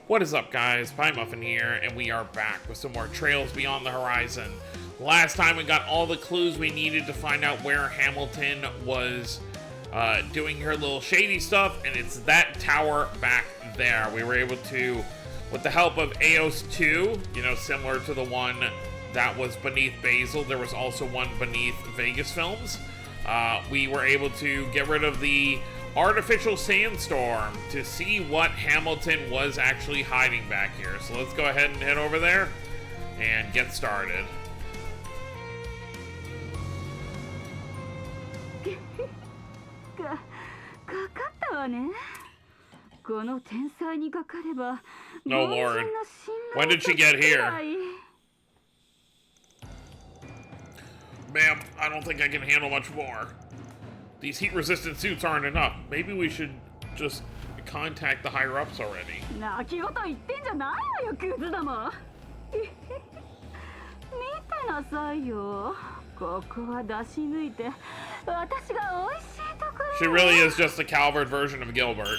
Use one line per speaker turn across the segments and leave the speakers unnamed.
What is up, guys? Pie Muffin here, and we are back with some more Trails Beyond the Horizon. Last time we got all the clues we needed to find out where Hamilton was doing her little shady stuff, and it's that tower back there. We were able to, with the help of Eos 2, similar to the one that was beneath Basil, there was also one beneath Vegas Films. We were able to get rid of the artificial sandstorm to see what Hamilton was actually hiding back here. So let's go ahead and head over there and get started. No, Lord. When did she get here? Ma'am, I don't think I can handle much more. These heat-resistant suits aren't enough. Maybe we should just contact the higher-ups already. She really is just a Calvert version of Gilbert.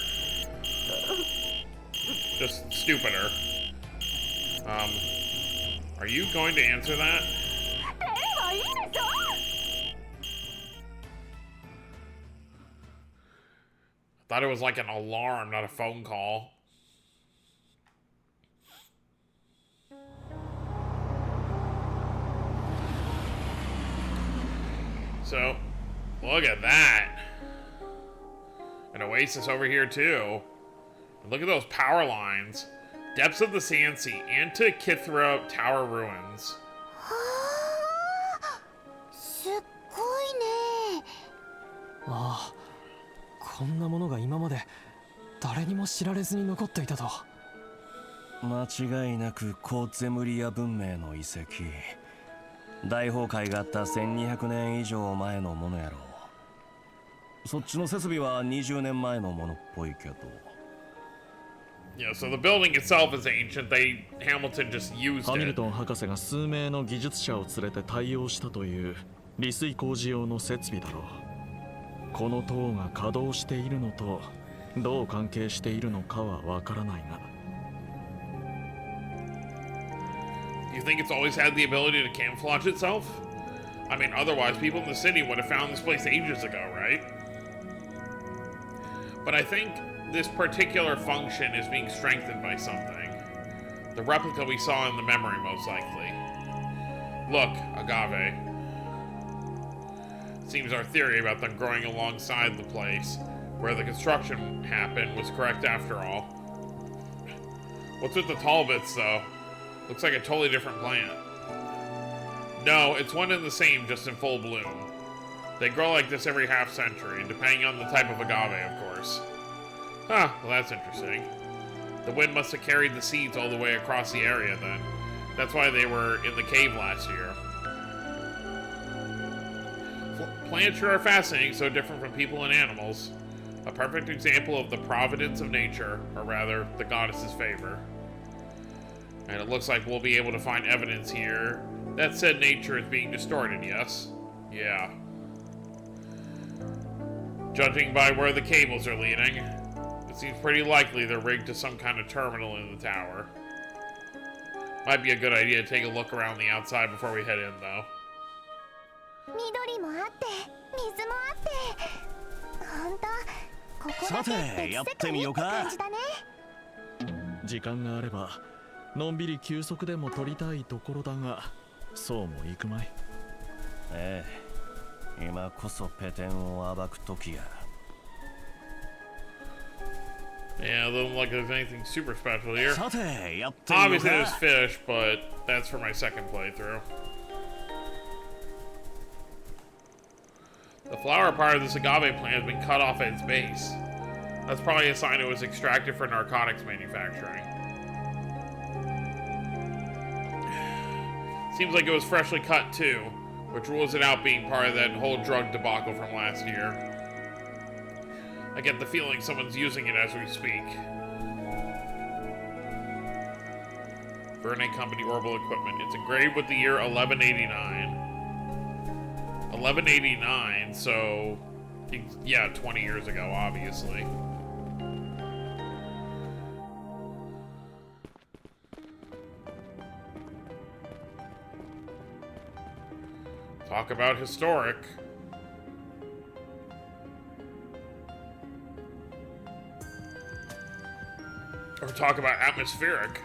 Just stupider. Are you going to answer that? Thought it was like an alarm, not a phone call. So, look at that. An oasis over here too. And look at those power lines. Depths of the Sand Sea, Antikythera Tower ruins.
Ah. こんなものが今まで誰にも知られずに残っていたと。
間違いなくコーツェムリア文明の遺跡。大崩壊があった1200年以上前のものやろう。そっちの設備は20年前のものっぽいけど。
Yeah, so the building itself is ancient. Hamilton just used it.
ハミルトン博士が数名の技術者を連れて対応したという利水工事用の設備だろう。この塔が稼働しているのとどう関係しているのかはわからないが。
Do you think it's always had the ability to camouflage itself? I mean, otherwise people in the city would have found this place ages ago, right? But I think this particular function is being strengthened by something. The replica we saw in the memory, most likely. Look, agave. Seems our theory about them growing alongside the place where the construction happened was correct after all. What's with the tall bits, though? Looks like a totally different plant. No, it's one and the same, just in full bloom. They grow like this every half-century, depending on the type of agave, of course. Huh, well that's interesting. The wind must have carried the seeds all the way across the area, then. That's why they were in the cave last year. Plants sure are fascinating, so different from people and animals. A perfect example of the providence of nature, or rather, the goddess's favor. And it looks like we'll be able to find evidence here that said nature is being distorted, yes? Yeah. Judging by where the cables are leading, it seems pretty likely they're rigged to some kind of terminal in the tower. Might be a good idea to take a look around the outside before we head in, though.
緑もあって水もあって本当ここだけ別世界にって感じだね。
時間があればのんびり休息でも取りたいところだが、そうもいくまい。
ええ、今こそペテンを暴く時や。
Yeah, it doesn't look like there's anything super special here.
さて、やってみようか。
Obviously there's fish, but that's for my second playthrough. The flower part of this agave plant has been cut off at its base. That's probably a sign it was extracted for narcotics manufacturing. Seems like it was freshly cut too, which rules it out being part of that whole drug debacle from last year. I get the feeling someone's using it as we speak. Verne Company Orbital Equipment. It's engraved with the year 1189. 1189, so yeah, 20 years ago, obviously. Talk about historic. Or talk about atmospheric.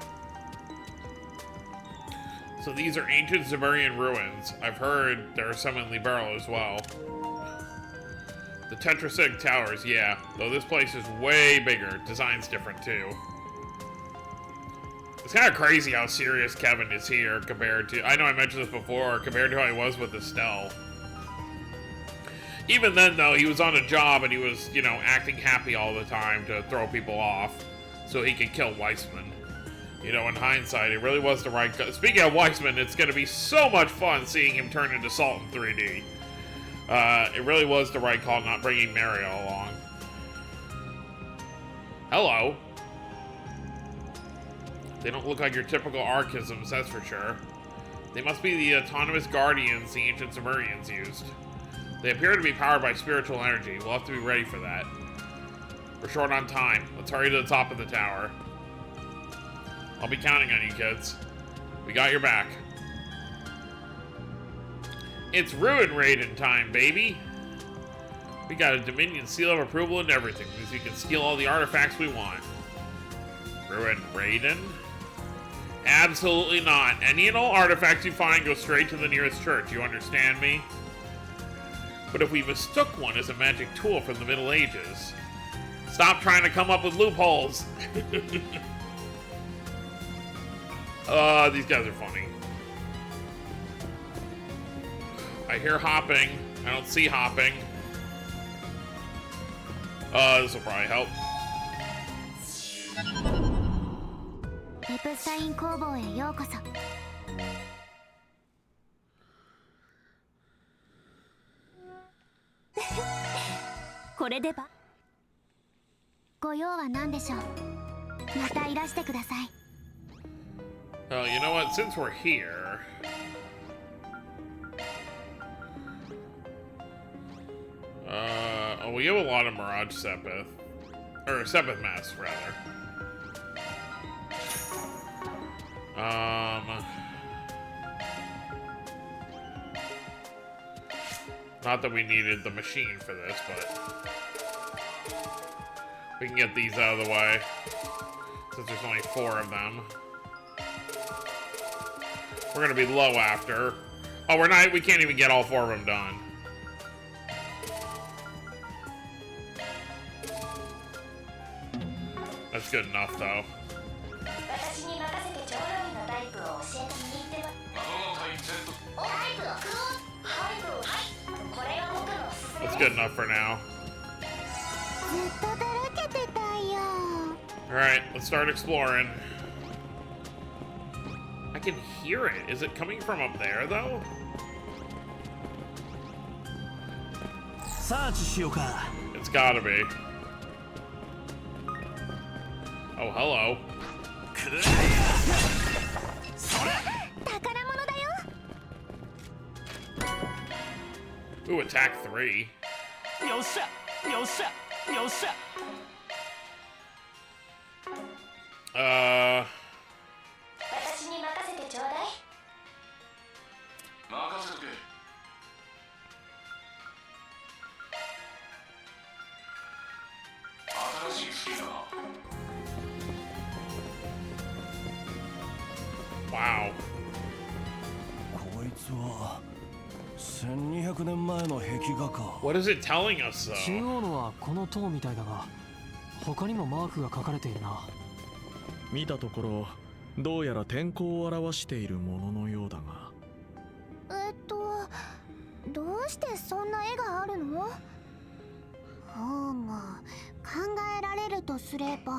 So these are ancient Zemurian ruins. I've heard there are some in Libero as well. The Tetrasig Towers, yeah. Though this place is way bigger. Design's different too. It's kind of crazy how serious Kevin is here compared to... I know I mentioned this before, compared to how he was with Estelle. Even then, though, he was on a job and he was, you know, acting happy all the time to throw people off so he could kill Weissman. You know, in hindsight, it really was the right... Speaking of Weissman, it's going to be so much fun seeing him turn into Salt in 3D. It really was the right call not bringing Mario along. Hello. They don't look like your typical Archisms, that's for sure. They must be the autonomous guardians the ancient Zemurians used. They appear to be powered by spiritual energy. We'll have to be ready for that. We're short on time. Let's hurry to the top of the tower. I'll be counting on you, kids. We got your back. It's Ruin Raiden time, baby! We got a Dominion seal of approval and everything, means we can steal all the artifacts we want. Ruin Raiden? Absolutely not. Any and all artifacts you find go straight to the nearest church, you understand me? But if we mistook one as a magic tool from the Middle Ages... Stop trying to come up with loopholes! These guys are funny. I hear hopping. I don't see hopping. This will probably help.
リプスタイン工房へようこそ。これでば。ご用は何でしょう。またいらしてください。
Well, you know what? Since we're here... we have a lot of Mirage Sepith. Or Sepith Masks, rather. Not that we needed the machine for this, but... we can get these out of the way. Since there's only 4 of them. We're gonna be low after. Oh, we're not. We can't even get all 4 of them done. That's good enough, though. That's good enough for now. Alright, let's start exploring. I can hear it. Is it coming from up there, though? It's gotta be. Oh, hello. Ooh, attack 3. Wow.
こいつは1200年前の壁画か。
What is it telling us, though?
中央のはこの塔みたいだが、他にもマークが書かれているな。
見たところどうやら天候を表しているもののようだが。
どうしてそんな絵があるの？考えられるとすれば。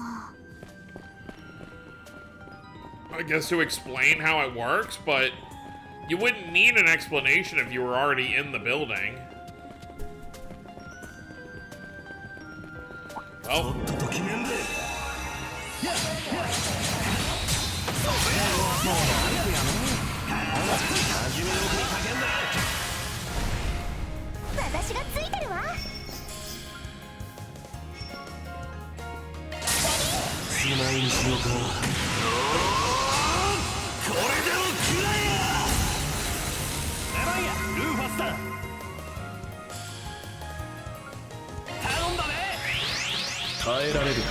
I guess to explain how it works, but you wouldn't need an explanation if you were already in the building. Oh.
私がついてるわ。
つないにしようか。これでも食らえや。やばいや、ルーファスター。頼んだね。
耐えられるかな。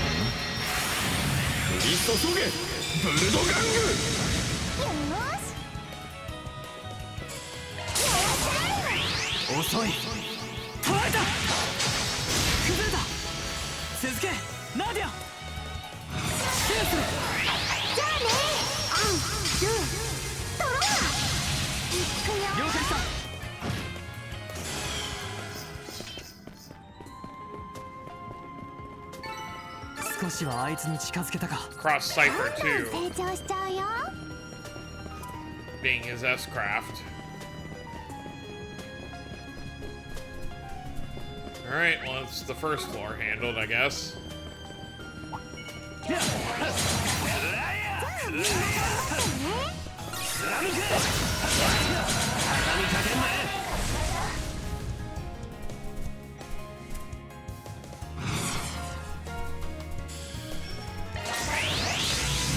降り注げブルドガング。
遅い。捉えた。崩れた。続けナディア。シェアする。
じゃあね。トロー行くよ。
了解した。少しはあいつに近づけたか。
Cross Cypher
成
too,
長しちゃうよ。
being his S-craft. Alright, well, it's the first floor handled, I guess.
じゃあみんな頑張ってね。
畳みかけんね。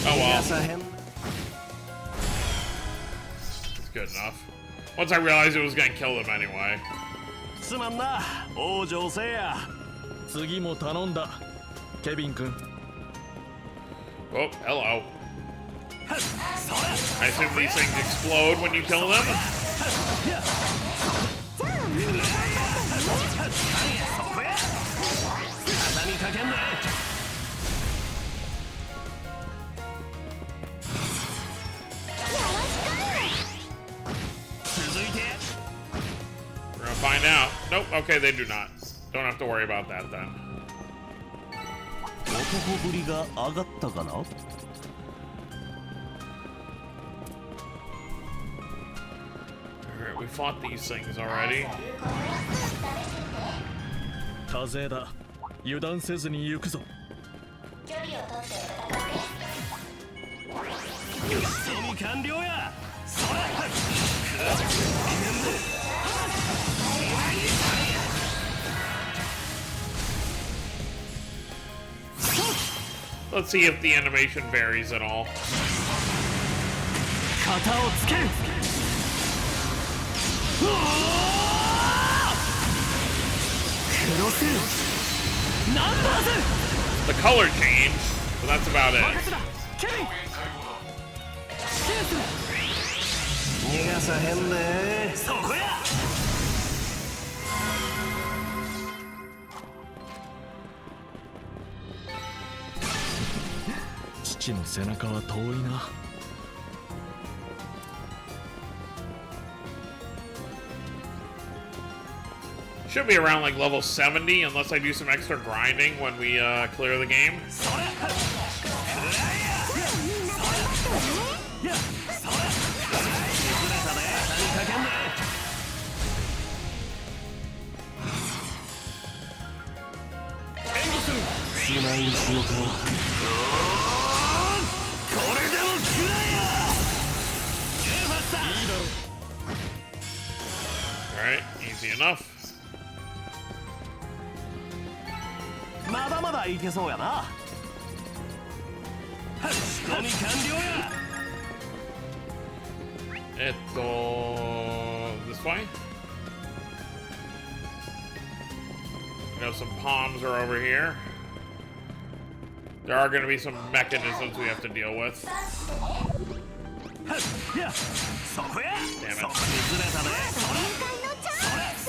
Oh well,
さへん。
it's good enough. Once I realized it was gonna kill them anyway.
すまんな、王女せいや。
次も頼んだケビン君。
Oh, hello. I assume these things explode when you kill them?
じゃあみんな頑張ってね。
そこや。畳みかけんね。続いて。
We're gonna find out. Nope, okay, they do not. Don't have to worry about that then.
男ぶりが上がったかな。
Alright, we fought these things already.
多勢だ。油断せずに行くぞ。
装備完了や。そら。
Let's see if the animation varies at all.
型をつける。クロスナンバーズ。
The color changed, but that's about
任
it.
せだケビン。シェアする。
逃がさへんね。そこや。
父の背中は遠いな。
Should be around like level 70 unless I do some extra grinding when we clear the game.
しまいにしようか。これでも食らえや。
Alright, easy enough.
まだまだいけそうやな。仕込み完了や。
This way? We know some palms are over here. There are going to be some mechanisms we have to deal with.
そこや。
Damn it.
そこにずれたね。
限界のチャンス。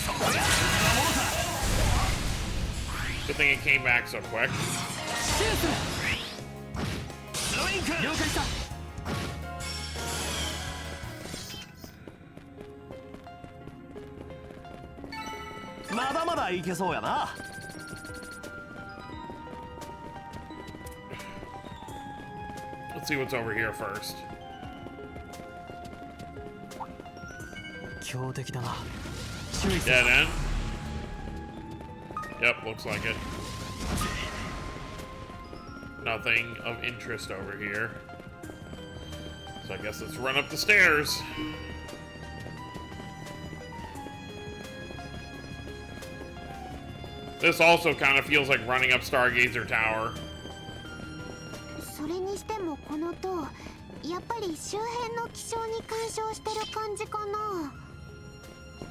そこや。
Good thing it came back so quick.
シェアする。
スローインク。
了解した。
まだまだいけそうやな。
Let's see what's over here first.
強敵だな。注意する。
Dead end. Yep, looks like it. Nothing of interest over here. So I guess let's run up the stairs. This also kind of feels like running up Stargazer Tower.
それにしてもこの塔、やっぱり周辺の気象に干渉してる感じかな。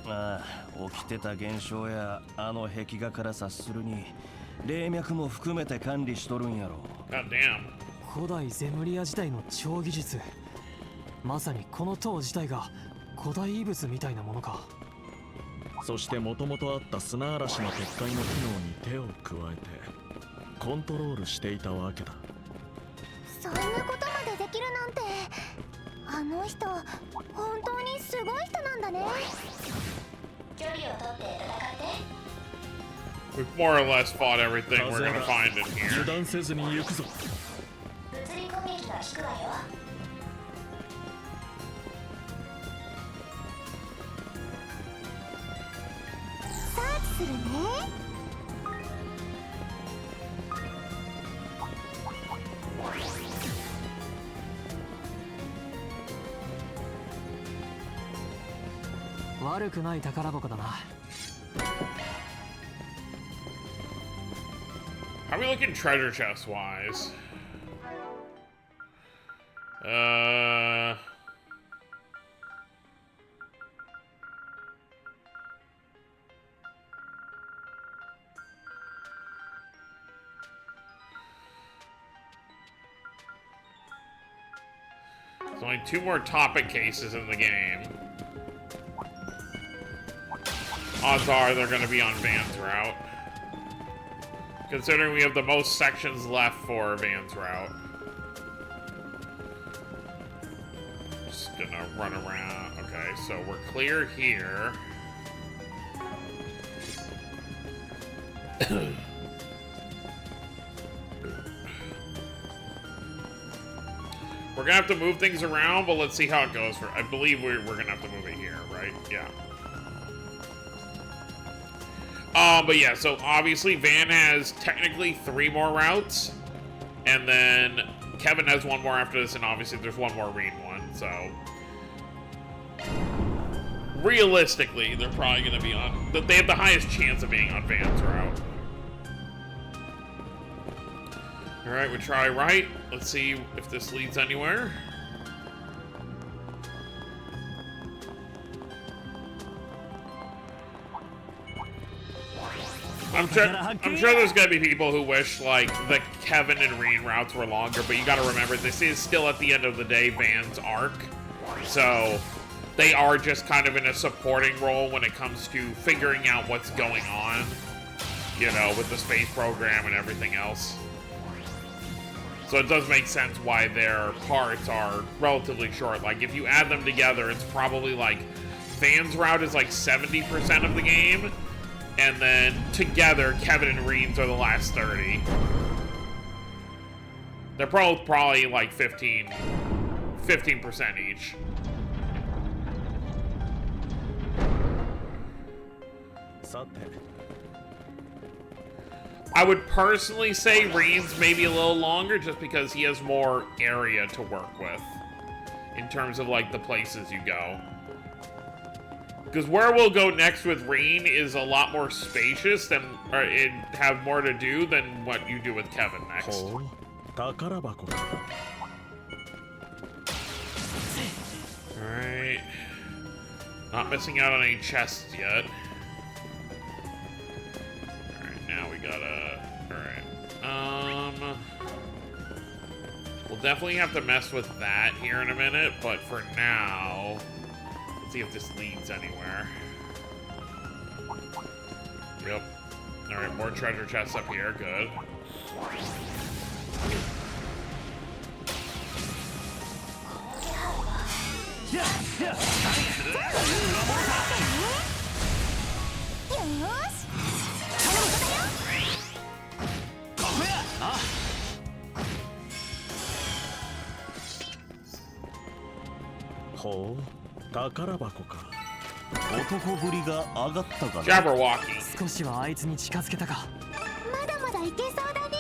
ああ、起きてた現象やあの壁画から察するに霊脈も含めて管理しとるんやろ。
God damn.
古代ゼムリア時代の超技術、まさにこの塔自体が古代遺物みたいなものか。
そしてもともとあった砂嵐の撤回の機能に手を加えてコントロールしていたわけだ。
そんなことまでできるなんて、あの人本当にすごい人なんだね。距離を取って戦って。
We've more or less fought everything we're gonna find in
油
here.
断せずに行くぞ。
物理攻撃が効くわよ。サーチするね。
悪くない宝箱だな。
How are we looking treasure chest wise? There's only 2 more topic cases in the game. Odds are they're going to be on Van's route, considering we have the most sections left for Van's route. Just gonna run around. Okay, so we're clear here. We're gonna have to move things around, but let's see how it goes. I believe we're gonna have to move it here, right? Yeah. But yeah, so obviously Van has technically 3 more routes, and then Kevin has 1 more after this, and obviously there's 1 more Reed one, so realistically, they're probably gonna be on, they have the highest chance of being on Van's route. Alright, we try right. Let's see if this leads anywhere. I'm sure there's gonna be people who wish like the Kevin and Reen routes were longer, but you gotta remember this is still at the end of the day Van's arc. So they are just kind of in a supporting role when it comes to figuring out what's going on, you know, with the space program and everything else. So it does make sense why their parts are relatively short. Like if you add them together, it's probably like Van's route is like 70% of the game. And then together, Kevin and Reens are the last 30. They're both probably like 15% each. I would personally say Reens maybe a little longer just because he has more area to work with in terms of like the places you go. Because where we'll go next with Reen is a lot more spacious than, or it have more to do than what you do with Kevin next. Alright. Not missing out on any chests yet. Alright, now we gotta... Alright. We'll definitely have to mess with that here in a minute, but for now... see if this leads anywhere. Yep. Alright, more treasure chests up here. Good. Jabberwocky.
少しはあいつに近づけたか。
まだまだいけそうだね。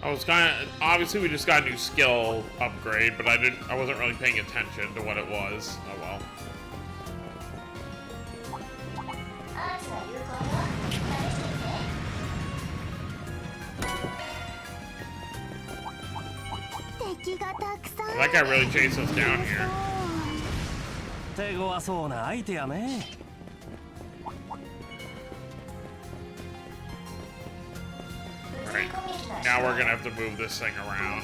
I was kind of obviously we just got a new skill upgrade, but I wasn't really paying attention to what it was. Oh well.
敵がたくさん。
That guy really chased us down here.
手強そうな相手やね。
Right. Now we're gonna have to move this thing around.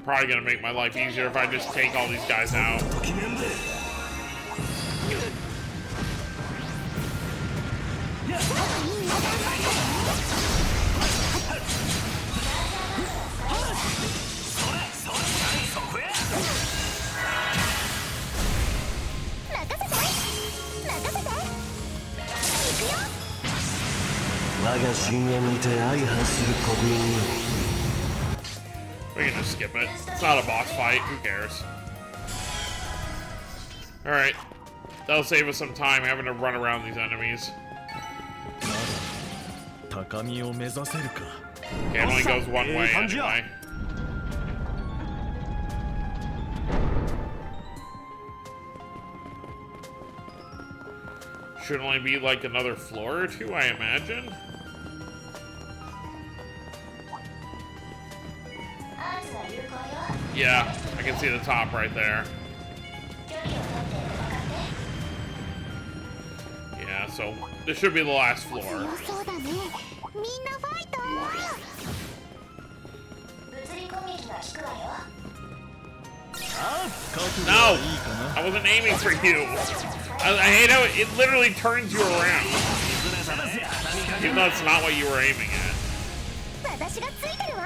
Probably gonna make my life easier if I just take all these guys out. We can just skip it. It's not a boss fight. Who cares? Alright. That'll save us some time having to run around these enemies.
高みを目指せるか。
Okay, it only goes one way anyway. Should only be like another floor or two, I imagine. Yeah, I can see the top right there. Yeah, so this should be the last floor.
そうだね。みんなファイト。物理攻撃が効くわよ。
No! I wasn't aiming for you. I hate how it literally turns you around. Even though it's not what you were aiming at.
私がついてるわ。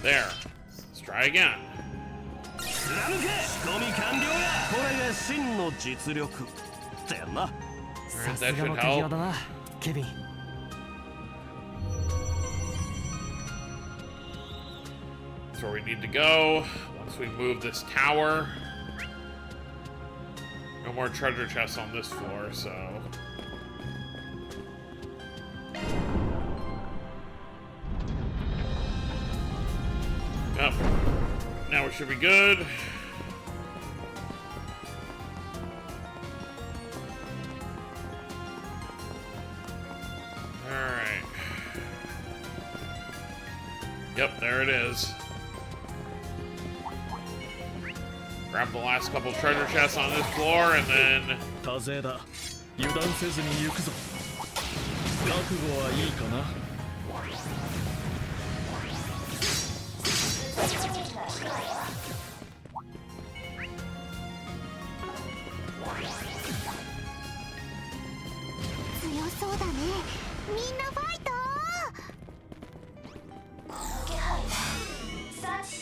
There. Let's try again.
これが真の実力だよな。
Alright,
さ
that
すが
should
の手際
help.
だなケビン。
That's where we need to go. Once we move this tower. No more treasure chests on this floor, so. Yep. Now we should be good. Alright. Yep, there it is. Grab the last couple treasure chests on this floor and then
多勢だ。油断せずに行くぞ。覚悟はいいかな。
強そうだね。みんなファイト。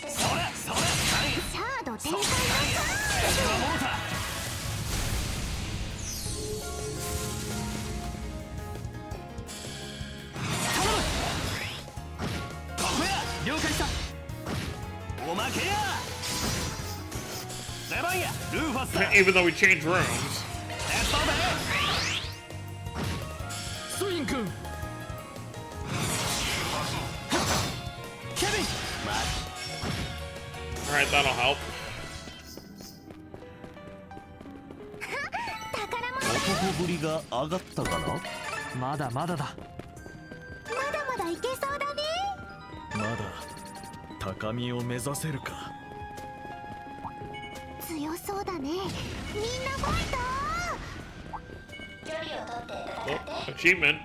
シャード展開だ。
了解した。
おまけや。出番や。ルーファスだ。
even though we changed rooms.
スイン君。ケビン。
Alright, that'll help.
宝物だ。
男ぶりが上がったかな。
まだまだだ。
まだまだいけそうだね。
まだ高みを目指せるか。
強そうだね。みんなファイト。
Oh, achievement.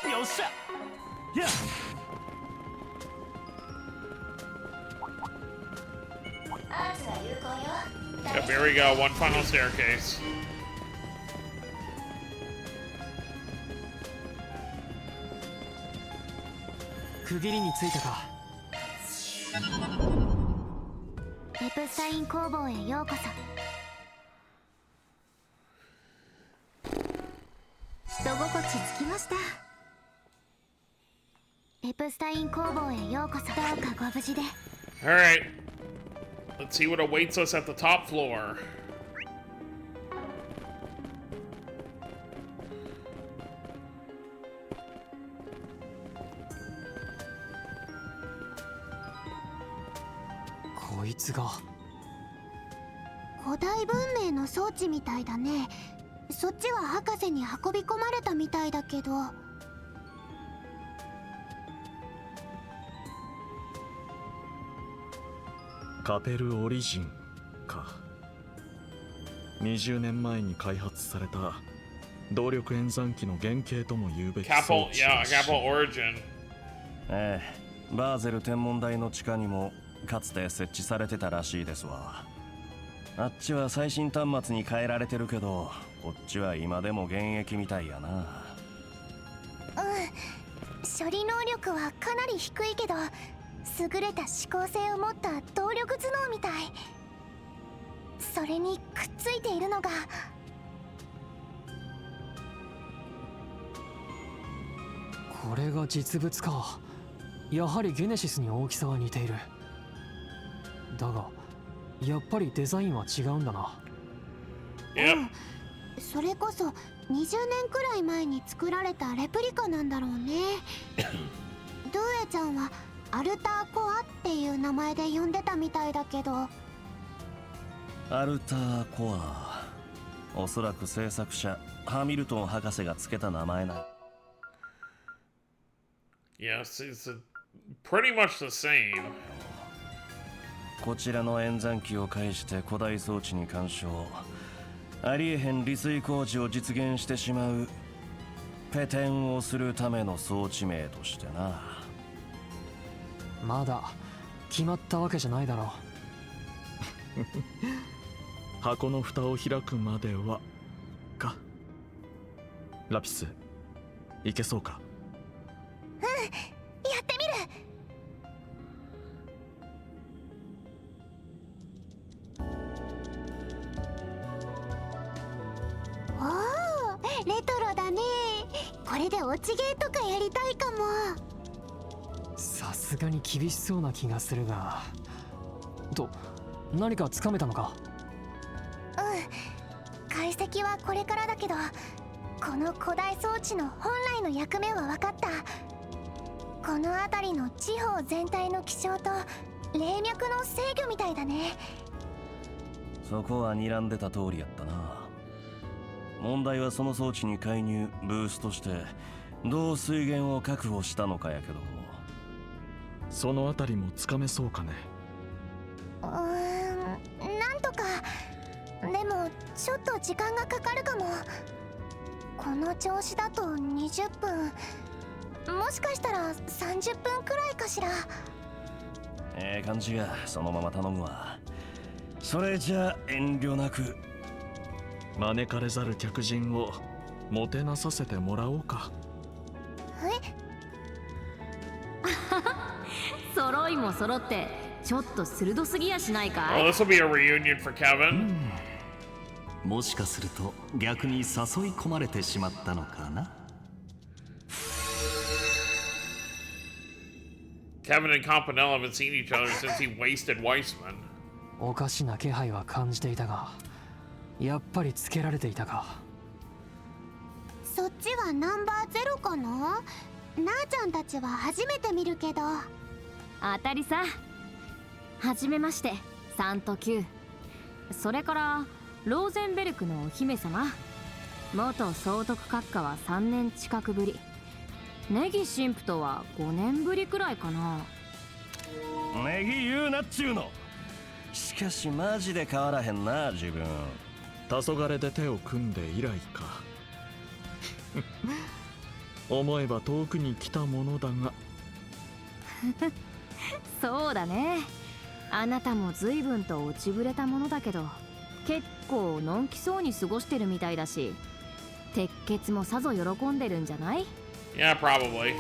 よっしゃ。や。
Yep, here we go. One final staircase.
区切りについたか。
エプスタイン工房へようこそ。人心地つきました。エプスタイン工房へようこそ。どうかご無事で。
Alright. Let's see what awaits us at the top floor.
こいつが。
古代文明の装置みたいだね。そっちは博士に運び込まれたみたいだけど。
カペルオリジンか。20年前に開発された動力演算機の原型とも言うべき装
Capel,
置
yeah,
らしい。
Capel Origin.
ええ、バーゼル天文台の地下にもかつて設置されてたらしいですわ。あっちは最新端末に変えられてるけど、こっちは今でも現役みたいやな。
うん、処理能力はかなり低いけど優れた思考性を持った動力頭脳みたい。それにくっついているのが
これが実物か。やはりゲネシスに大きさは似ている。だがやっぱりデザインは違うんだな。
Yep.
それこそ20年くらい前に作られたレプリカなんだろうね。ドゥエちゃんはアルターコアっていう名前で呼んでたみたいだけど。
アルターコア、おそらく制作者ハミルトン博士がつけた名前な。
Yes, it's pretty much the same.
こちらの演算機を介して古代装置に干渉、ありえへん利水工事を実現してしまうペテンをするための装置名としてな。
まだ決まったわけじゃないだろ
箱の蓋を開くまではか。ラピス、いけそうか。
やってみる。おー、レトロだね。これで落ちゲーとかやりたいかも。
う。さすがに厳しそうな気がするが。と何かつかめたのか。
解析はこれからだけど、この古代装置の本来の役目は分かった。この辺りの地方全体の気象と霊脈の制御みたいだね。
そこは睨んでた通りやったな。問題はその装置に介入ブーストしてどう水源を確保したのかやけど。
そのあたりもつかめそうかね。
なんとか。でもちょっと時間がかかるかも。この調子だと20分、もしかしたら30分くらいかしら。
ええ感じや、そのまま頼むわ。それじゃあ遠慮なく。
招かれざる客人をもてなさせてもらおうか。
揃いも揃ってちょっと鋭すぎやしないか
Well,
い。
this will be a reunion for Kevin.
もしかすると逆に誘い込まれてしまったのかな。
Kevin and Campanella haven't seen each other since he wasted Weissman.
おかしな気配は感じていたが、やっぱりつけられていたか。
そっちはナンバー0かな。なあちゃんたちは初めて見るけど。
当たりさ。はじめまして、3と9。それからローゼンベルクのお姫様。元総督閣下は3年近くぶり。ネギ神父とは5年ぶりくらいかな。
ネギ言うなっちゅうの。しかしマジで変わらへんな自分。
黄昏で手を組んで以来か。思えば遠くに来たものだが。
そうだね。あなたも随分と落ちぶれたものだけど、結構のんきそうに過ごしてるみたいだし、鉄血もさぞ喜んでるんじゃない？
Yeah, probably.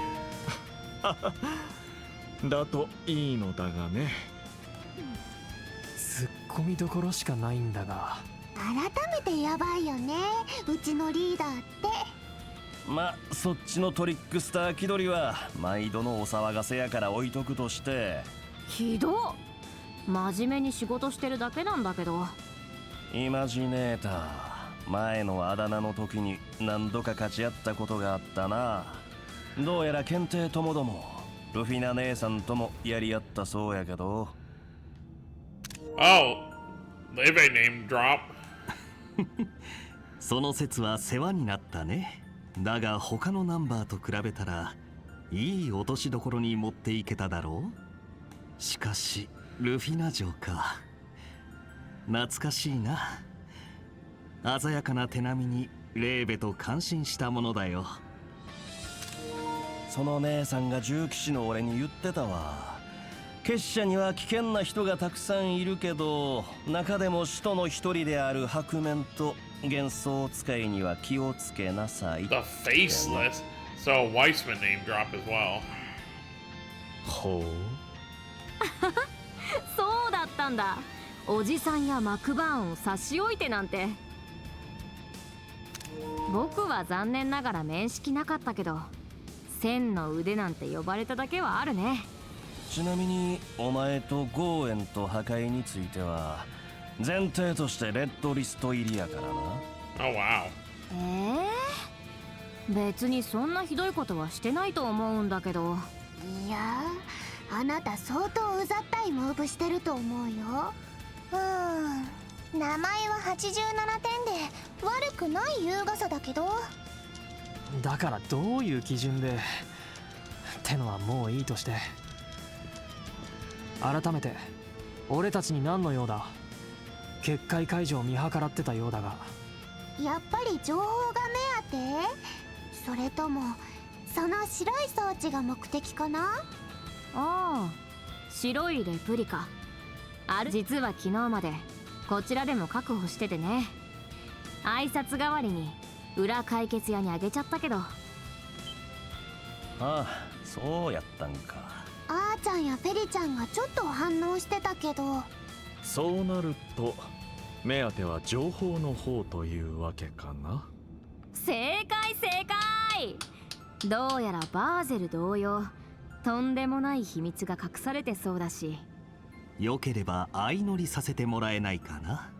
だといいのだがね。
ツッコミどころしかないんだが。
改めてやばいよね、うちのリーダーって。
ま、そっちのトリックスター気取りは毎度のお騒がせやから置いとくとして。
ひどっ。真面目に仕事してるだけなんだけど。
イマジネーター、前のあだ名の時に何度か勝ち合ったことがあったな。どうやら検定ともどもルフィナ姉さんともやり合ったそうやけど。
Oh, leave a name drop.
その説は世話になったね。だが他のナンバーと比べたらいい落としどころに持っていけただろう。しかしルフィナ城か。懐かしいな。鮮やかな手並みにレーベと感心したものだよ。
その姉さんが重騎士の俺に言ってたわ。結社には危険な人がたくさんいるけど、中でも使徒の一人である白面と幻想使いには気をつけなさい。
The Faceless. So Weissman name drop as well.
ほう。
そうだったんだ。おじさんやマクバーンを差し置いてなんて。僕は残念ながら面識なかったけど、千の腕なんて呼ばれただけはあるね。
ちなみにお前とゴーエンと破壊については前提としてレッドリスト入りやからな。
Oh, wow.
別にそんなひどいことはしてないと思うんだけど。
いやあなた相当うざったいムーブしてると思うよ。名前は87点で悪くない優雅さだけど。
だからどういう基準でってのはもういいとして、改めて俺たちに何の用だ。結界解除を見計らってたようだが。
やっぱり情報が目当て？それともその白い装置が目的かな？
ああ、白いレプリカ実は昨日までこちらでも確保しててね。挨拶代わりに裏解決屋にあげちゃったけど。
ああ、そうやったんか。
あーちゃんやフェリちゃんがちょっと反応してたけど。
そうなると目当ては情報の方というわけかな。
正解正解。どうやらバーゼル同様とんでもない秘密が隠されてそうだし、
よければ相乗りさせてもらえないかな。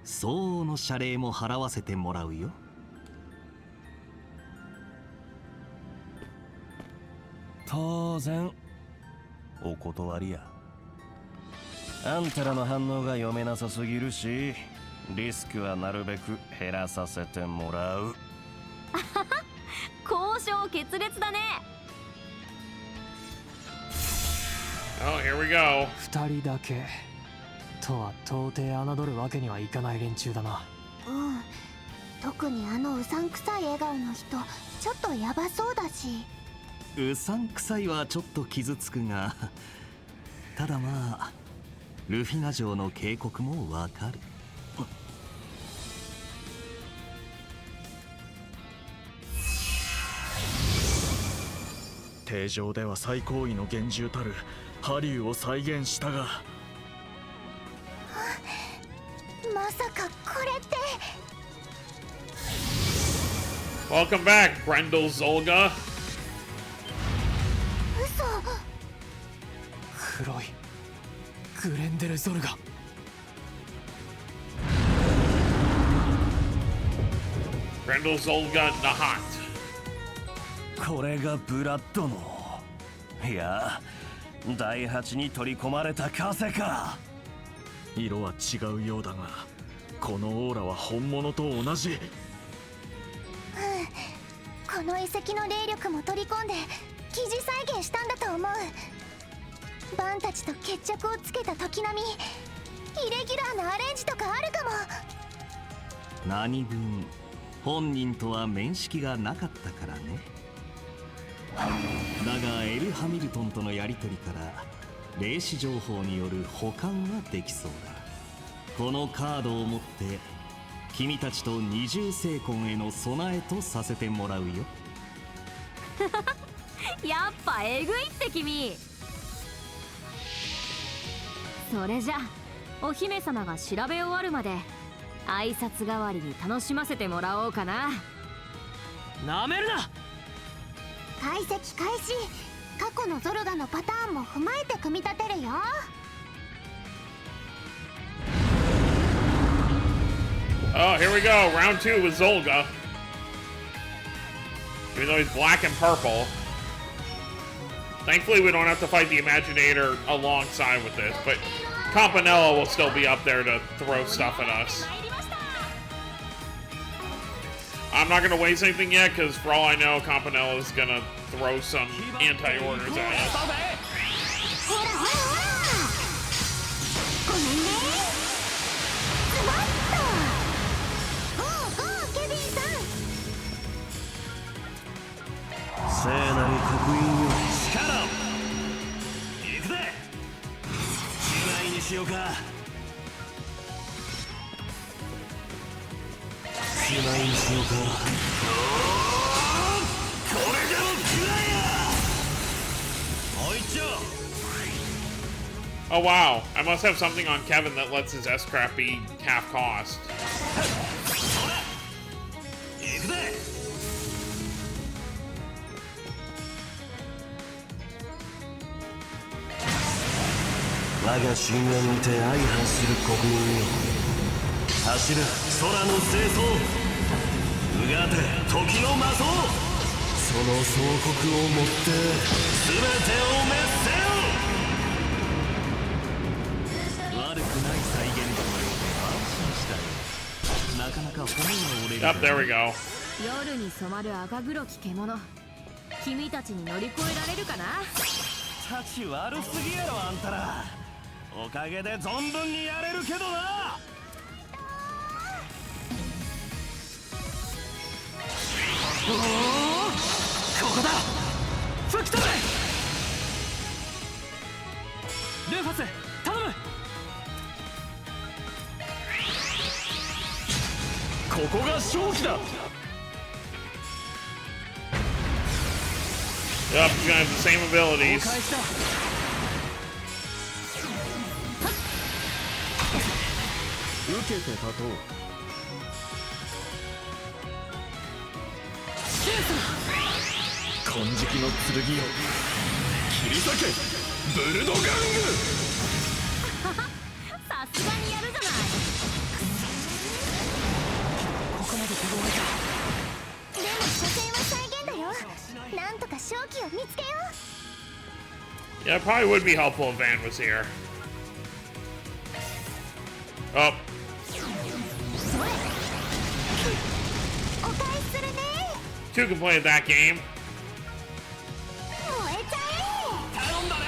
相応の謝礼も払わせてもらうよ。
当然お断りや。あんたらの反応が読めなさすぎるし、リスクはなるべく減らさせてもらう。
交渉決裂だね。
Oh, here we go.
二人だけとは到底侮るわけにはいかない連中だな。
特にあのうさんくさい笑顔の人ちょっとヤバそうだし。
うさんくさいはちょっと傷つくが、ただまあルフィナ城の警告もわかる。
定常では最高位の幻獣たるハリューを再現したが、
まさかこれって。
Welcome back, Grendel Zolga.
嘘。
黒いグレンデル・ゾルガ。
Grendel Zolga Nahat.
これがブラッドの、いや第8に取り込まれた風か。
色は違うようだがこのオーラは本物と同じ。
この遺跡の霊力も取り込んで疑似再現したんだと思う。バンたちと決着をつけた時並み、イレギュラーなアレンジとかあるかも。
何分本人とは面識がなかったからね。だがエル・ハミルトンとのやり取りから霊視情報による保管はできそうだ。このカードを持って君たちと二重聖魂への備えとさせてもらうよ。
やっぱえぐいって君。それじゃお姫様が調べ終わるまで挨拶代わりに楽しませてもらおうかな。
なめるな。
解析開始。過去のゾルガのパターンも踏まえて組み立てるよ。
Oh, here we go. Round 2 with Zolga. Even though he's black and purple. Thankfully, we don't have to fight the Imaginator alongside with this, but Campanella will still be up there to throw stuff at us. I'm not gonna waste anything yet, because for all I know, Campanella's gonna throw some anti-orders at us.
ほらほらほらごめんねズバッとゴーゴーケビンさん
聖なる刻印よ力を行くぜ姉妹にしようか姉妹にしようかこれでも食らえやおいっちょ
Oh wow, I must have something on Kevin that lets his S-Crap be half cost.
行くぜ我が神話にて相反する刻印よ走る空の清掃うがて時の魔装その総国をもって全てを滅せよ
悪くない再現度のようで安心したよなかなか骨が折れる
Yep, there we go.
夜に染まる赤黒き獣、君たちに乗り越えられるかな。
立ち悪すぎやろあんたらおかげで存分にやれるけどなおおここだ吹き飛べルーファス頼む
ここが勝機だ
Yep, he's gonna have the same abilities.
受けて立とう金色の剣よ切り裂けブルドガング
さすがにやるじゃない。
ここまで手強いか
でも所詮は再現だよなんとか勝機を見つけよう
Yeah, it probably would be helpful if Van was here. Oh,
それお返しするね
two can play that game.
燃えちゃえ
頼んだね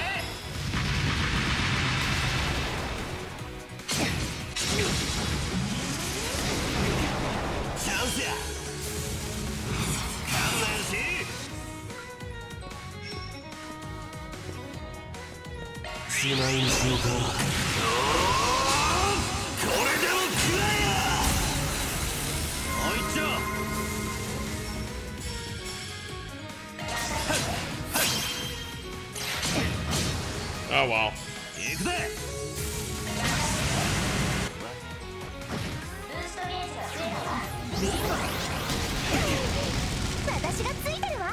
チャンスや観念ししまいにしようかこれでも食らえやおいっちょ
Oh well.
行くぜ
私がついてるわ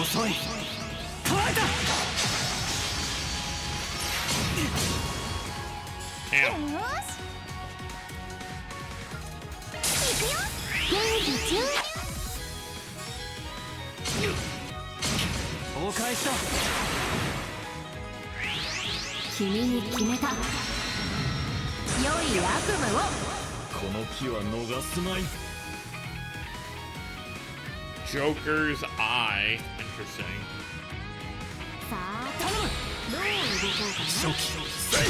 遅い捉えた
Damn.
よーし行くよ元気注入
お返しだ
君に決めた。良い悪夢を。
この機は逃すまい
Joker's Eye. Interesting.
さあ、どう動こうかな。
初期せい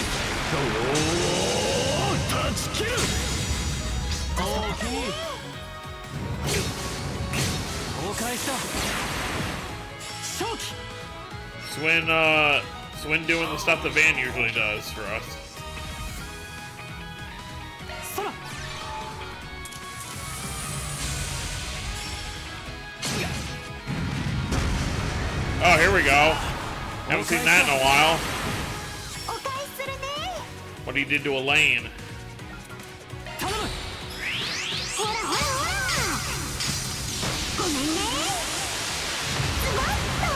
断ち切る
おおきにお返しだ勝機
Swin doing the stuff that Van usually does for us.
空
Oh, here we go. Haven't seen that in a while.
お返しするね
What he did to Elaine.
頼む
ほらほらほらごめんねズバッと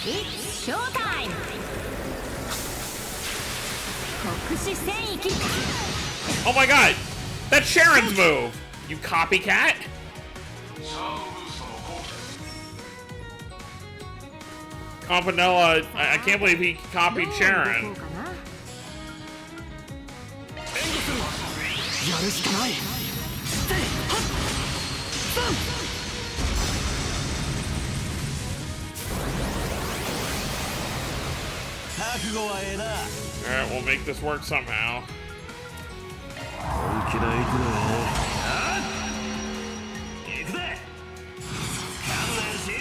It's showtime! 国士戦役
Oh my god! That's Sharon's move! You copycat! Campanella, I can't believe he copied
どう
Sharon.
動こうかな。
やるしかない。
覚悟はええな。
Alright, we'll make this work somehow.
本気で行くで。行くで。観念し。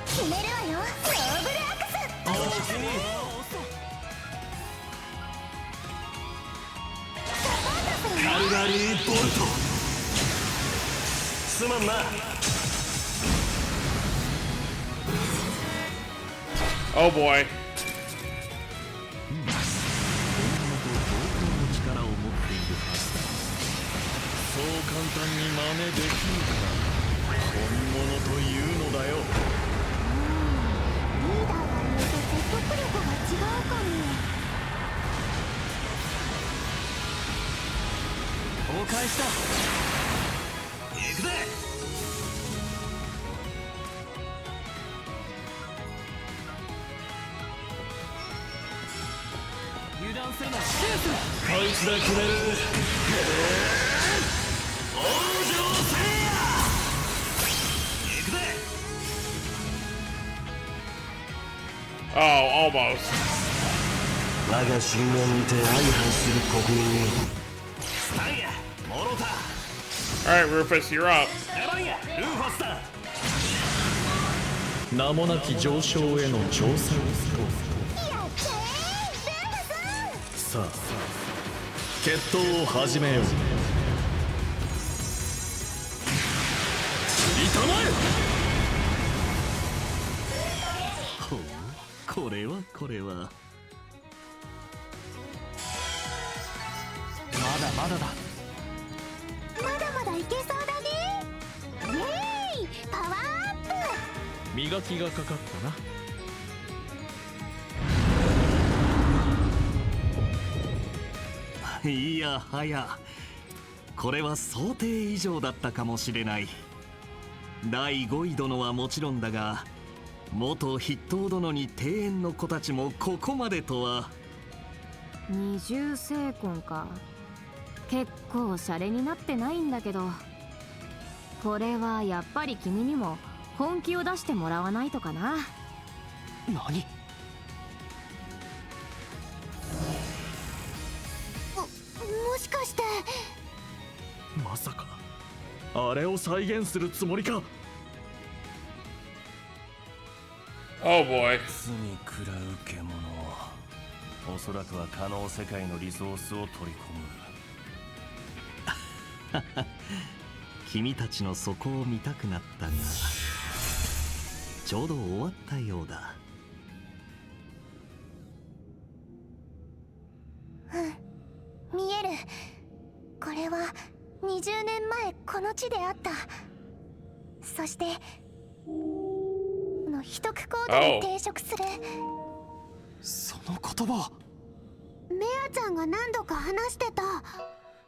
決めるわよ、ノーブルアクス。
おおきに。カルガリーボルト。すまんな。
Oh boy.
力を持っているはずだ。そう簡単に真似できるから本物というのだよ。
リーダーがいると説得力が違うかも。
お返しだ。
行くで。
油断するな。シュース。
こいつだ決める。往生せいや。行くで。
Oh, almost.
我が信念にて相反する国民に。スタンや、モロタ。
Alright, Rufus, you're up.
エバンや、ルーファスだ。
名もなき上昇への挑戦
やっちゃえ、ルーフさん。
さあ決闘を始めよう。痛まえ。
ほう、これはこれは。
まだまだだ。
まだまだいけそうだね。イエーイ、パワーアップ。
磨きがかかったな。
いやはや、これは想定以上だったかもしれない。第5位殿はもちろんだが、元筆頭殿に庭園の子たちもここまでとは。
二重聖魂か。結構シャレになってないんだけど、これはやっぱり君にも本気を出してもらわないとかな。
何？
もしかして。
まさかあれを再現するつもりか。
Oh boy.
罪食らう獣。おそらくは可能世界のリソースを取り込む。
君たちの底を見たくなったが、ちょうど終わったようだ。
見える。これは20年前この地であった。そしての秘匿コードに抵触する。
その言葉。
メアちゃんが何度か話してた。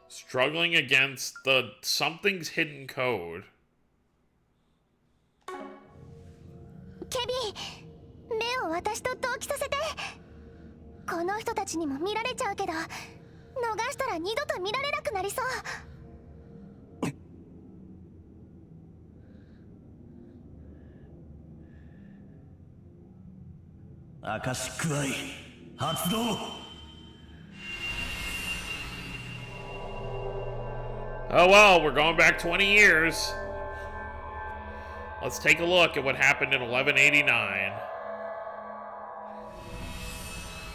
Struggling against the something's hidden code.
ケビン、目を私と同期させて。この人たちにも見られちゃうけど、逃したら二度と見られなくなりそう。
アカシックアイ発動。
Oh well, we're going back 20 years. Let's take a look at what happened in 1189.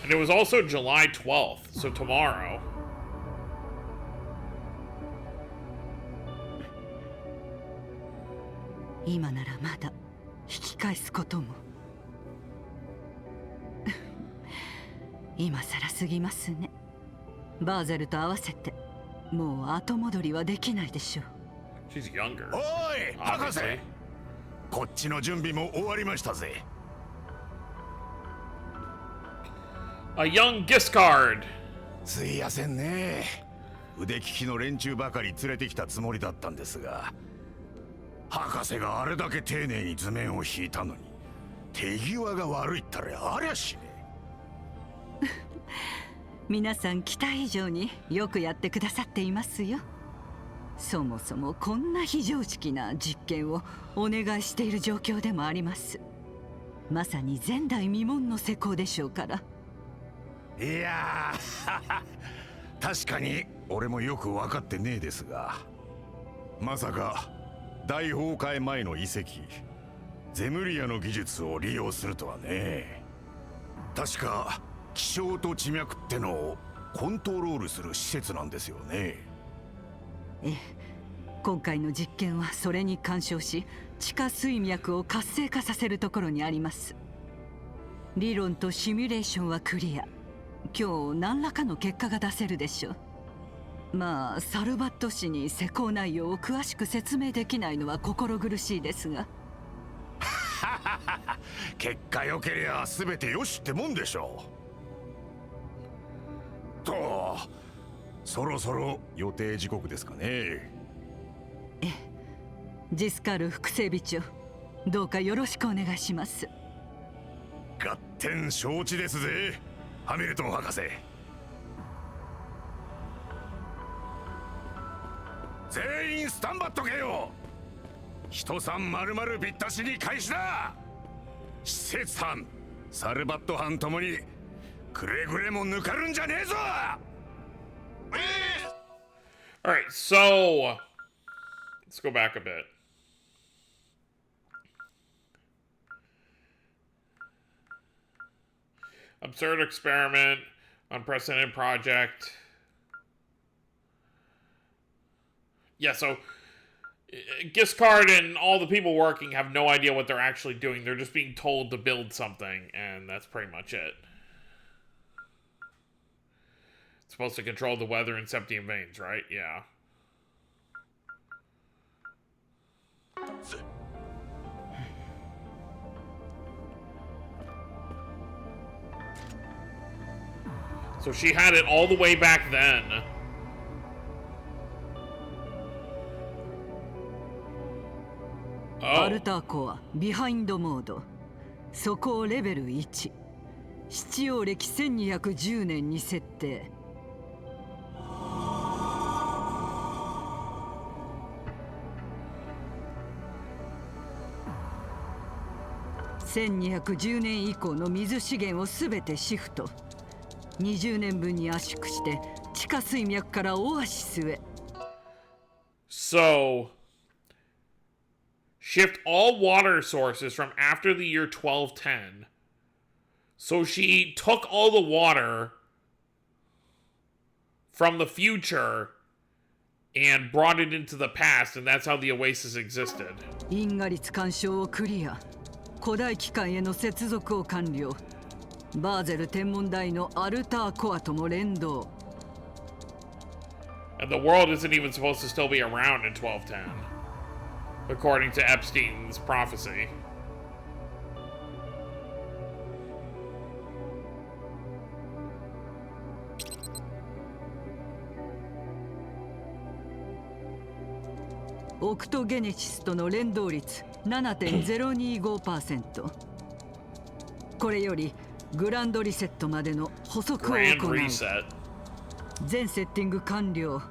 And it was also July 12th, so tomorrow.
今ならまだ引き返すことも。今さらすぎますね。バーゼルと合わせてもう後戻りはできないでしょう。
She's younger,
おい博士、
obviously.
こっちの準備も終わりましたぜ。
A young Giscard.
すいやせんね。腕利きの連中ばかり連れてきたつもりだったんですが、博士があれだけ丁寧に図面を引いたのに手際が悪いったらありゃしねえ。
皆さん期待以上によくやってくださっていますよ。そもそもこんな非常識な実験をお願いしている状況でもあります。まさに前代未聞の施工でしょうから。
いやー確かに俺もよく分かってねえですが、まさか大崩壊前の遺跡ゼムリアの技術を利用するとはね。確か気象と地脈ってのをコントロールする施設なんですよね。
ええ、今回の実験はそれに干渉し地下水脈を活性化させるところにあります。理論とシミュレーションはクリア。今日何らかの結果が出せるでしょう。まあサルバット氏に施工内容を詳しく説明できないのは心苦しいですが
結果良けりゃ全てよしってもんでしょう。とそろそろ予定時刻ですかね。
ジスカル副整備長、どうかよろしくお願いします。
合点承知ですぜ、ハミルトン博士。全員スタンバっとけよ。人さん丸々ぴったしに開始だ。施設班サルバット班ともにくれぐれも抜かるんじゃねえぞ。
Alright, so let's go back a bit. Absurd experiment, unprecedented project. Yeah, so Giscard and all the people working have no idea what they're actually doing. They're just being told to build something, and that's pretty much it. It's supposed to control the weather in Septium Veins, right? Yeah. So she had it all the way back then. Oh.
アルターコアビハインドモード、速攻レベル1、七葉暦1210年に設定。1210年以降の水資源をすべてシフト。20年分に圧縮して地下水脈からオアシスへ。
So, shift all water sources from after the year 1210. So she took all the water from the future and brought it into the past, and that's how the Oasis existed.
因果率干渉をクリア。古代機関への接続を完了。バーゼル天文台のアルターコアとも連動。
And the world isn't even supposed to still be around in 1210, according to Epstein's prophecy.
オクトゲネシスとの連動率 7.025%。 これよりグランドリセットまでの補足を行う。全セッティング完了。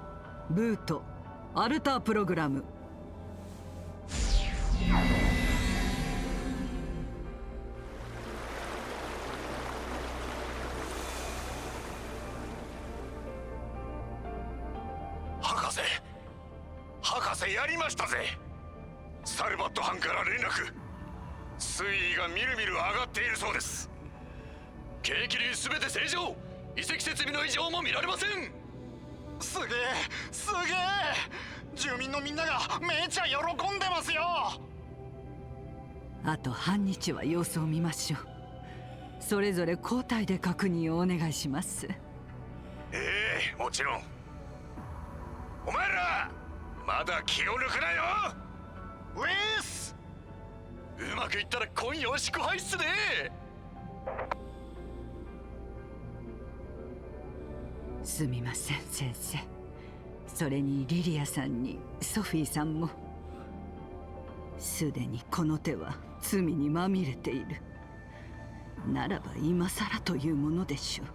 ブートアルタープログラム。
博士やりましたぜ。サルバット班から連絡。水位がみるみる上がっているそうです。
景気流すべて正常。遺跡設備の異常も見られません。
すげえすげえ、住民のみんながめちゃ喜んでますよ。
あと半日は様子を見ましょう。それぞれ交代で確認をお願いします。
もちろん。お前らまだ気を抜くなよ。
ウェース。
うまくいったら今夜は祝杯っすね。
すみません先生、それにリリアさんにソフィーさんも。すでにこの手は罪にまみれている。ならば今さらというものでしょう。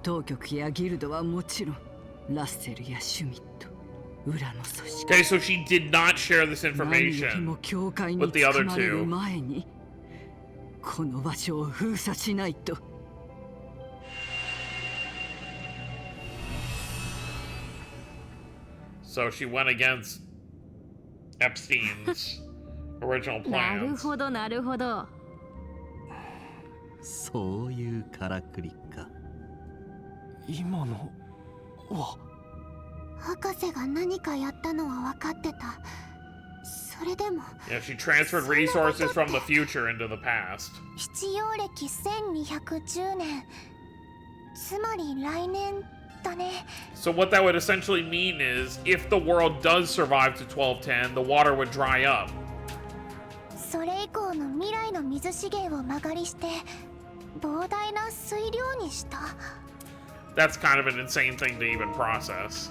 当局やギルドはもちろん、ラッセルやシュミット、裏の組織。
Okay, so she did not share this
何より
information
も教会に
with the
捕
other
まれる
two.
前にこの場所を封鎖しないと。
So she went against Epstein's original
なる
plans.
ほどなるほど。
そういうからくりか。
今のは
博士が何かやったのは分かってた。それでも
Yeah, she transferred resources from the future into the past.
必要歴1210年、つまり来年だね。
So what that would essentially mean is, if the world does survive to 1210, the water would dry up.
それ以降の未来の水資源を間借りして膨大な水量にした。
That's kind of an insane thing to even process.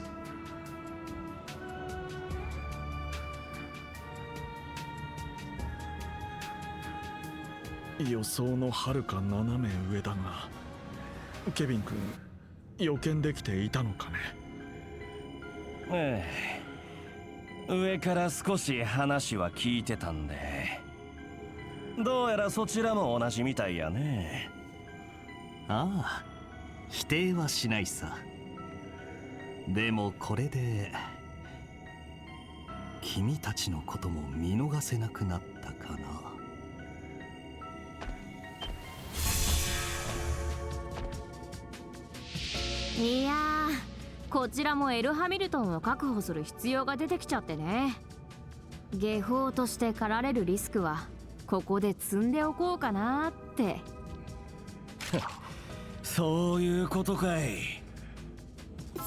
予想のはるか斜め上だが、ケビン君、予見できていたのかね。
ええ、上から少し話は聞いてたんで、どうやらそちらも同じみたいやね。
ああ、否定はしないさ。でもこれで君たちのことも見逃せなくなったかな。
いやー、こちらもエル・ハミルトンを確保する必要が出てきちゃってね。下法として狩られるリスクはここで積んでおこうかなって。
そういうことかい。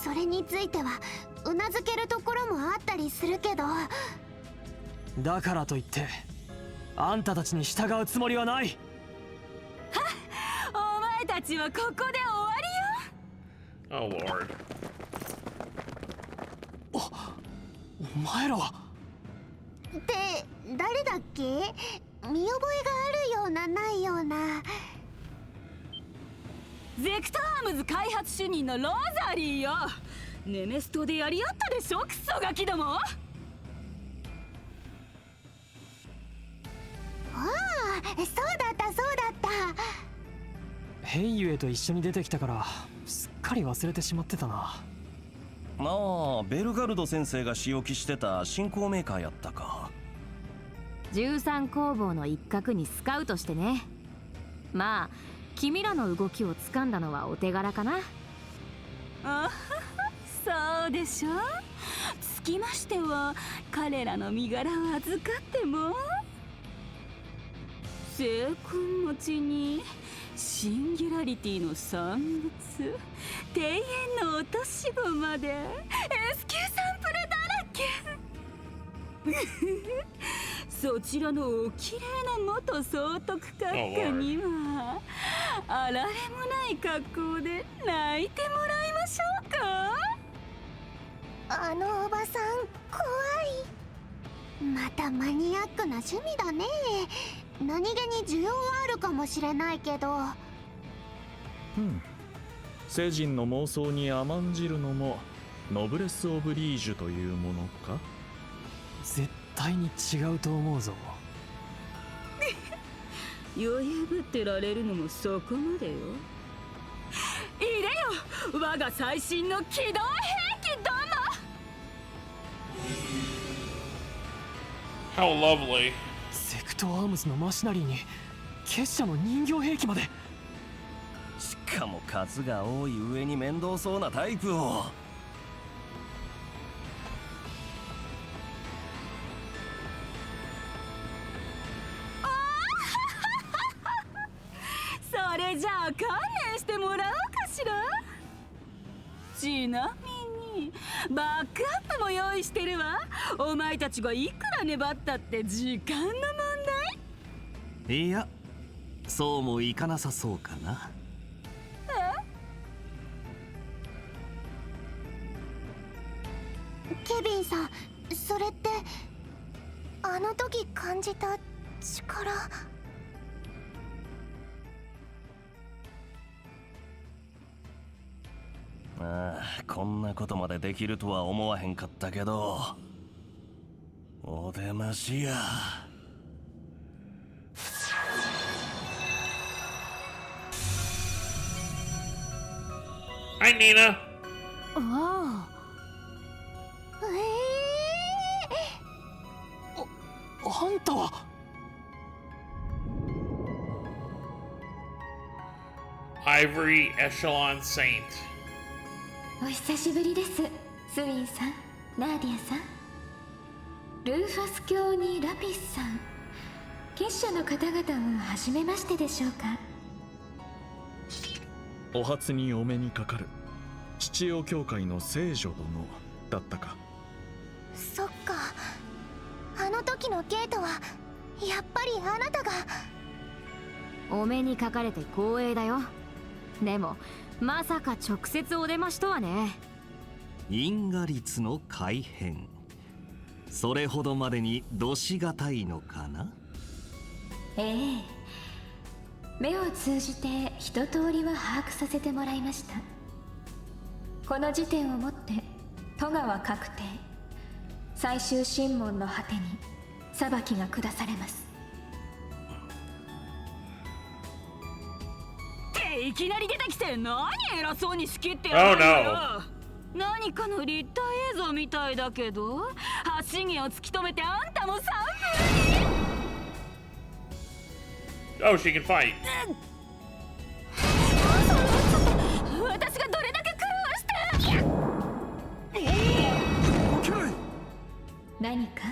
それについてはうなずけるところもあったりするけど、
だからといってあんたたちに従うつもりはない。
お前たちはここで終わりよ。
Oh lord.
お前らは
って誰だっけ？見覚えがあるようなないような。
ゼクタームズ開発主任のローザリーよ。ネメストでやり合ったでしょ、クソガキども。
ああ、そうだったそうだった。
ヘイユエと一緒に出てきたからすっかり忘れてしまってたな。
ああ、ベルガルド先生が仕置きしてた新興メーカーやったか。
13工房の一角にスカウトしてね。まあ君らの動きを掴んだのはお手柄かな。あそうでしょ。つきましては彼らの身柄を預かっても成婚持ちにシンギュラリティの産物、庭園の落とし子まで S 級サンプルだらけ。そちらのおきれいな元総督閣下にはあられもない格好で泣いてもらいましょうか。
あのおばさん怖い。またマニアックな趣味だね。何気に需要はあるかもしれないけど。
世人の妄想に甘んじるのもノブレス・オブリージュというものか。
絶対に違うと思うぞ。
余裕ぶってられるのもそこまでよ。いでよ、我が最新の機動兵器ども。
How lovely.
セクトアームズのマシナリーに結社の人形兵器まで。
しかも数が多い上に面倒そうなタイプを。
それじゃあ観念してもらおうかしら。ちなみにバックアップも用意してるわ。お前たちがいくら粘ったって時間の問題。
いや、そうもいかなさそうかな。
ケビンさん、それってあの時感じた力。
ああ、こんなことまでできるとは思わへんかったけど、お出ましや。
Hi, Nina.
わ
あんたは。
Ivory Echelon Saint.
お久しぶりです、スウィンさん、ナーディアさん。ルーファス教にラピスさん、結社の方々は初めましてでしょうか。
お初にお目にかかる七葉教会の聖女殿だったか。
そっか、あの時のゲートはやっぱりあなたが。
お目にかかれて光栄だよ。でもまさか直接お出ましとはね。
因果律の改変、それほどまでにどしがたいのかな。
ええ、目を通じて一通りは把握させてもらいました。この時点をもって戸川確定、最終審問の果てに裁きが下されます。
っていきなり出てきて何偉そうに仕切ってやるんだよ。何かの立体映像みたいだけど、橋毛を突き止めてあんたも3分。
Oh, she can fight.
私がどれだけ苦労して。
何か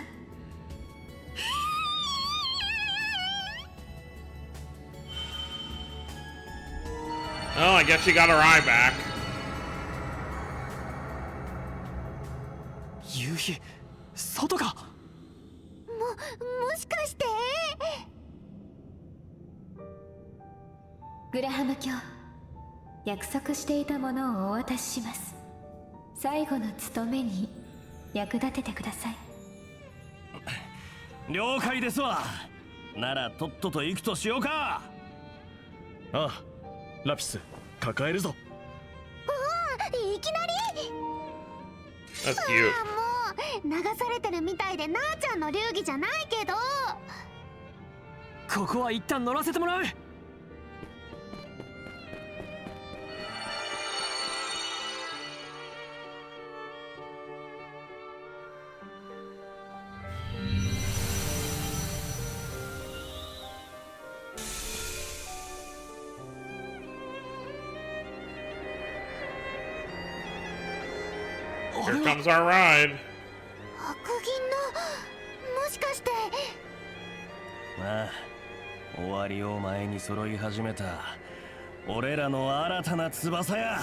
Oh, I guess she got her eye back.
夕日、外か。
もしかして。
グラハム卿、約束していたものをお渡しします。最後の務めに役立ててください。
了解ですわ。ならとっとと行くとしようか。
ああ、ラピス抱えるぞ。
いきなり。
That's cute.
もう流されてるみたいでなあちゃんの流儀じゃないけど。
ここは一旦乗らせてもらう。
Here comes our ride.
白銀の、もしかして。
まあ、終わりを前に揃い始めた俺らの新たな翼や。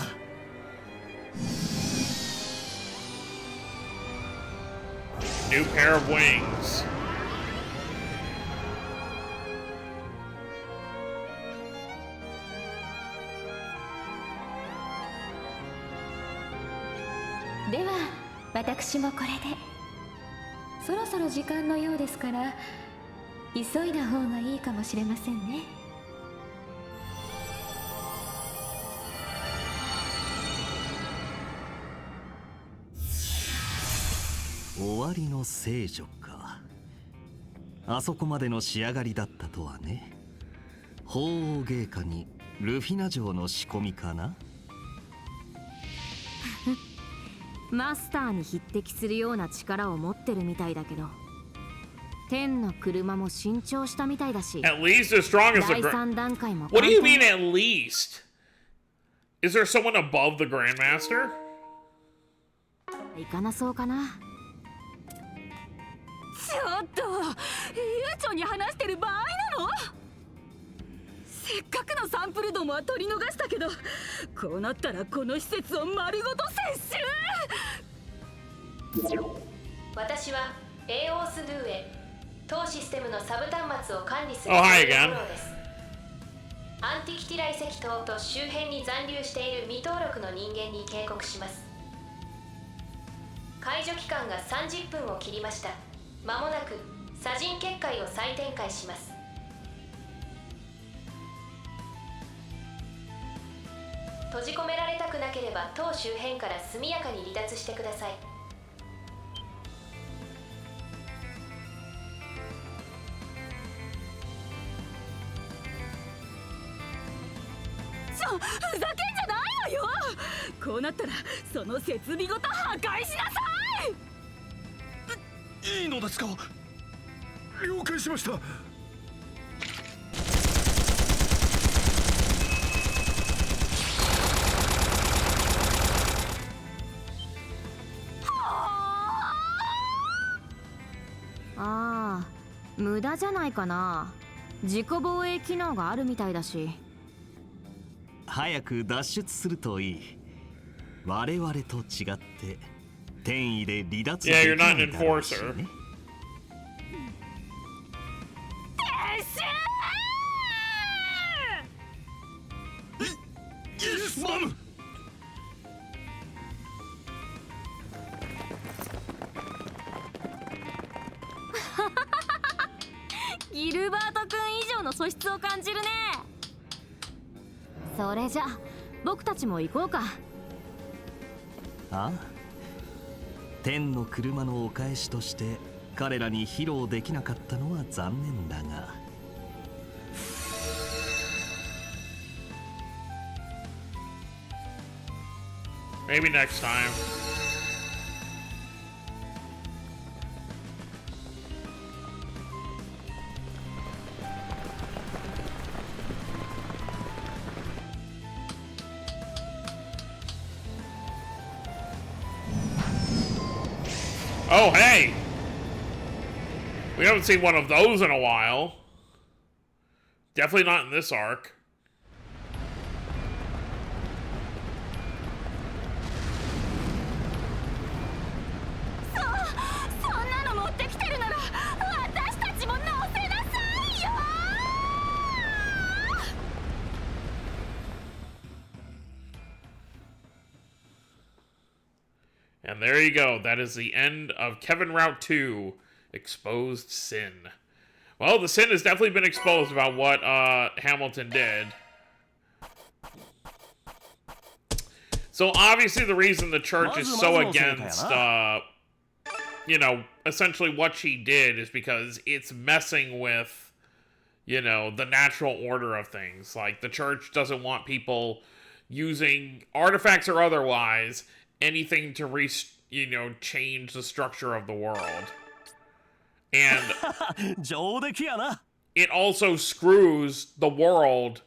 New pair of wings.
では私もこれで。そろそろ時間のようですから急いだ方がいいかもしれませんね。
終わりの聖女か。あそこまでの仕上がりだったとはね。鳳凰芸家にルフィナ城の仕込みかな。
マスターに匹敵するような力を持ってるみたいだけど、天の車も新調したみたいだし、
At least as strong as the
第
Grand.
3段階も
What do you mean at least? Is there someone above the Grandmaster?
いかなそうかな。
ちょっと悠長に話してる場合なの。せっかくのサンプルどもは取り逃したけど、こうなったらこの施設を丸ごと接収。
私はエオース・ドゥエ、当システムのサブ端末を管理する
Oh, hi
フ
again.
ローです。アンティキティラ遺跡島と周辺に残留している未登録の人間に警告します。解除期間が30分を切りました。まもなく砂人結界を再展開します。閉じ込められたくなければ塔周辺から速やかに離脱してください。
ふざけんじゃないわよ。こうなったらその設備ごと破壊しなさ
い。いいのですか？了解しました。
ああ、無駄じゃないかな。自己防衛機能があるみたいだし。
早く脱出するといい。我々と違って転移で離脱できないだろうしね。
イエスマム。
ギルバート君以上の素質を感じるね。それじゃ僕たちも行こうか。
ああ、天の車のお返しとして彼らに披露できなかったのは残念だが。
Maybe next time. Oh, hey! We haven't seen one of those in a while. Definitely not in this arc. And there you go. That is the end of Kevin Route 2, Exposed Sin. Well, the sin has definitely been exposed about what Hamilton did. So obviously the reason the church is so against, you know, essentially what she did is because it's messing with, you know, the natural order of things. Like, the church doesn't want people using artifacts or otherwise anything to change the structure of the world. And it also screws the world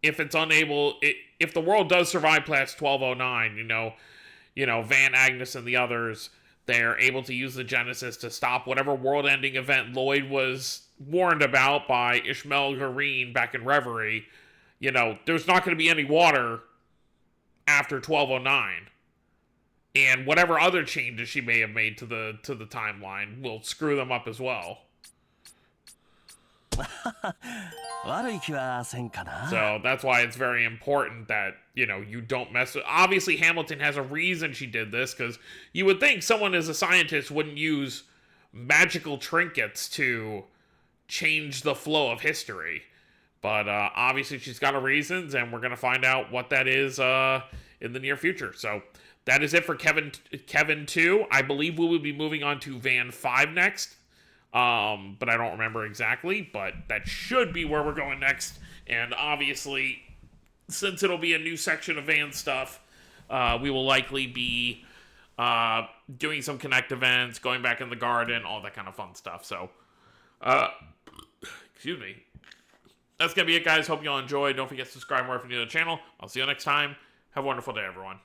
if it's unable, if the world does survive past 1209, you know, Van Agnes and the others, they're able to use the Genesis to stop whatever world-ending event Lloyd was warned about by Ishmael Gareen back in Reverie. You know, there's not going to be any water after 1209. And whatever other changes she may have made to the timeline will screw them up as well. So that's why it's very important that, you know, you don't mess with... Obviously, Hamilton has a reason she did this, because you would think someone as a scientist wouldn't use magical trinkets to change the flow of history. But obviously she's got her reasons, and we're going to find out what that is in the near future. So that is it for Kevin 2. I believe we will be moving on to Van 5 next. But I don't remember exactly, but that should be where we're going next. And obviously, since it'll be a new section of Van stuff, we will likely be doing some Connect events, going back in the garden, all that kind of fun stuff. So, excuse me. That's going to be it, guys. Hope you all enjoyed. Don't forget to subscribe more if you're new to the channel. I'll see you next time. Have a wonderful day, everyone.